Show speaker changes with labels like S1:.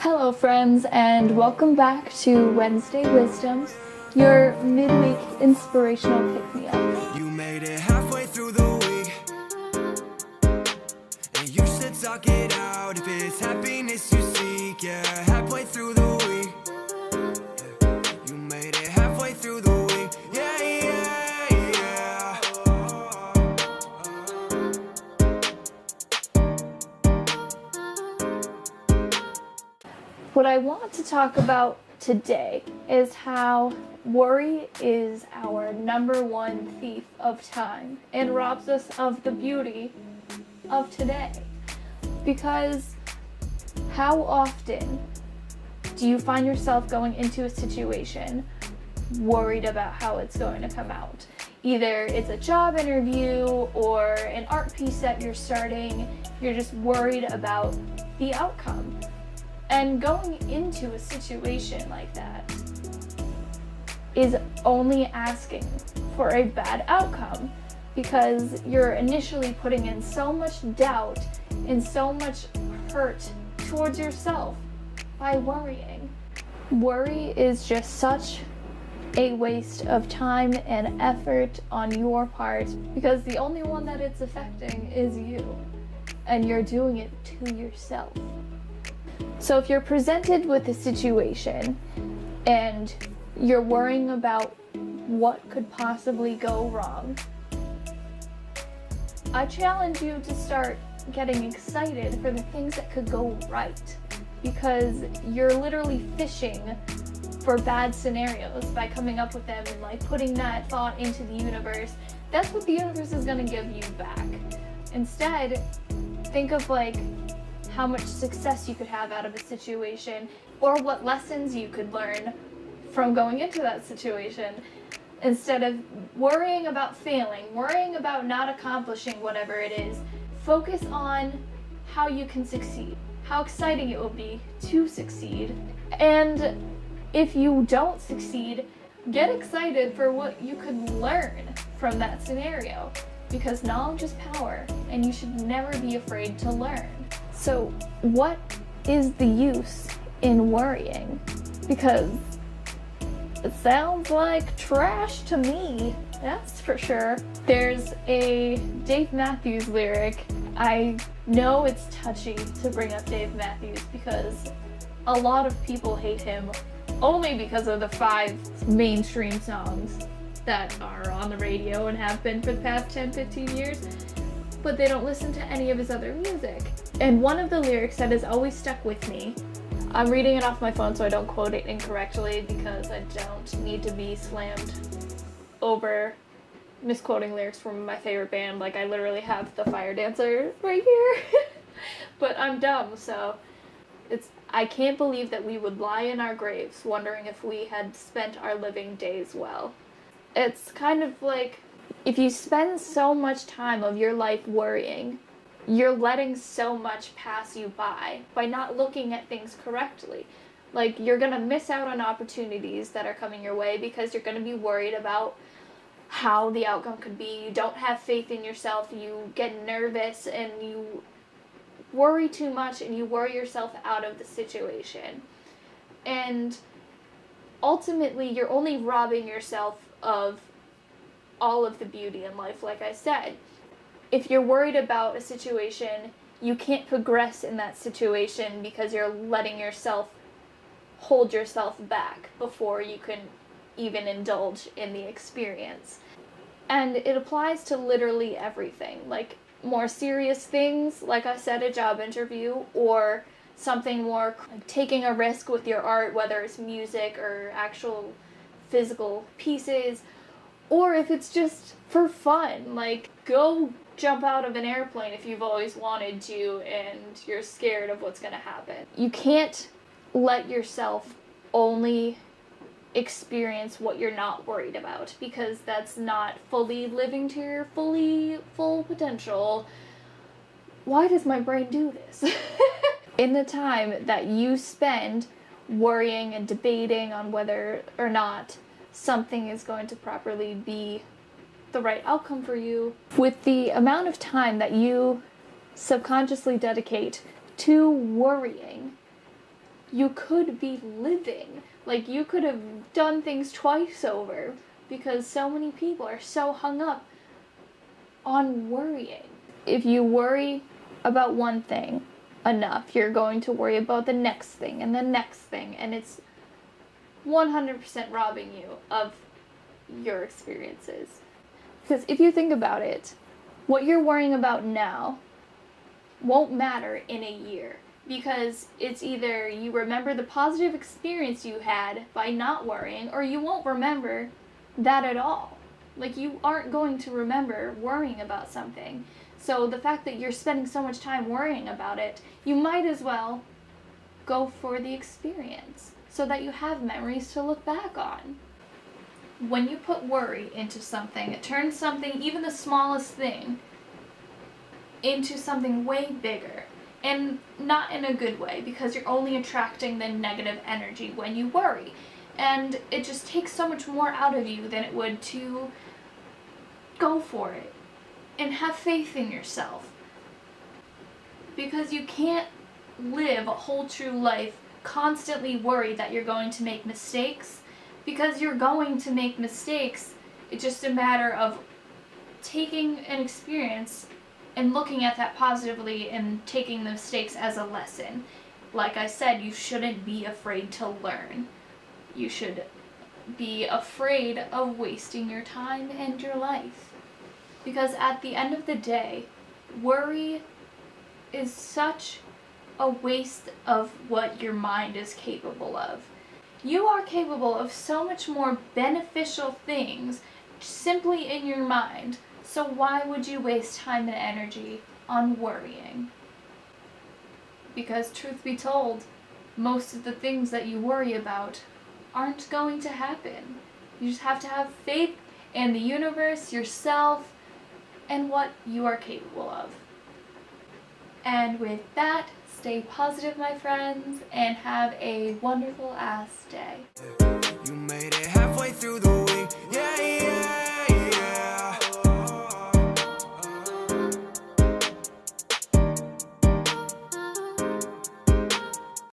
S1: Hello, friends, and welcome back to Wednesday Wisdoms, your midweek inspirational pick-me-up.
S2: You made it halfway through the week, and you should talk it out if it's happiness you seek. Yeah, halfway through the week, yeah. You made it halfway through the week. Yeah, yeah, yeah.
S1: What I want to talk about today is how worry is our number one thief of time and robs us of the beauty of today. Because how often do you find yourself going into a situation worried about how it's going to come out? Either it's a job interview or an art piece that you're starting, you're just worried about the outcome. And going into a situation like that is only asking for a bad outcome, because you're initially putting in so much doubt and so much hurt towards yourself by worrying. Worry is just such a waste of time and effort on your part, because the only one that it's affecting is you, and you're doing it to yourself. So if you're presented with a situation and you're worrying about what could possibly go wrong, I challenge you to start getting excited for the things that could go right, because you're literally fishing for bad scenarios by coming up with them and putting that thought into the universe. That's what the universe is going to give you back. Instead, think of how much success you could have out of a situation, or what lessons you could learn from going into that situation. Instead of worrying about failing, worrying about not accomplishing whatever it is, focus on how you can succeed, how exciting it will be to succeed. And if you don't succeed, get excited for what you could learn from that scenario, because knowledge is power, and you should never be afraid to learn. So what is the use in worrying? Because it sounds like trash to me, that's for sure. There's a Dave Matthews lyric. I know it's touchy to bring up Dave Matthews because a lot of people hate him only because of the 5 mainstream songs that are on the radio and have been for the past 10-15 years, but they don't listen to any of his other music. And one of the lyrics that has always stuck with me, I'm reading it off my phone so I don't quote it incorrectly, because I don't need to be slammed over misquoting lyrics from my favorite band. I literally have the Fire Dancer right here. But I'm dumb, so I can't believe that we would lie in our graves wondering if we had spent our living days well. It's kind of like, if you spend so much time of your life worrying, you're letting so much pass you by not looking at things correctly. You're gonna miss out on opportunities that are coming your way because you're gonna be worried about how the outcome could be. You don't have faith in yourself, you get nervous, and you worry too much, and you worry yourself out of the situation. And ultimately, you're only robbing yourself of all of the beauty in life, like I said. If you're worried about a situation, you can't progress in that situation because you're letting yourself hold yourself back before you can even indulge in the experience. And it applies to literally everything, more serious things, like I said, a job interview, or something more taking a risk with your art, whether it's music or actual physical pieces, or if it's just for fun, go jump out of an airplane if you've always wanted to and you're scared of what's going to happen. You can't let yourself only experience what you're not worried about, because that's not fully living to your full potential. Why does my brain do this? In the time that you spend worrying and debating on whether or not something is going to properly be the right outcome for you, with the amount of time that you subconsciously dedicate to worrying, you could be living. Like, you could have done things twice over because so many people are so hung up on worrying. If you worry about one thing enough, you're going to worry about the next thing and the next thing, and it's 100% robbing you of your experiences. Because if you think about it, what you're worrying about now won't matter in a year, because it's either you remember the positive experience you had by not worrying, or you won't remember that at all. Like, you aren't going to remember worrying about something. So the fact that you're spending so much time worrying about it, you might as well go for the experience so that you have memories to look back on. When you put worry into something, it turns something, even the smallest thing, into something way bigger. And not in a good way, because you're only attracting the negative energy when you worry. And it just takes so much more out of you than it would to go for it and have faith in yourself. Because you can't live a whole true life constantly worried that you're going to make mistakes, because you're going to make mistakes. It's just a matter of taking an experience and looking at that positively and taking the mistakes as a lesson. Like I said, you shouldn't be afraid to learn. You should be afraid of wasting your time and your life. Because at the end of the day, worry is such a waste of what your mind is capable of. You are capable of so much more beneficial things simply in your mind. So why would you waste time and energy on worrying? Because truth be told, most of the things that you worry about aren't going to happen. You just have to have faith in the universe, yourself, and what you are capable of. And with that, stay positive, my friends, and have a wonderful ass day.
S2: You made it halfway through the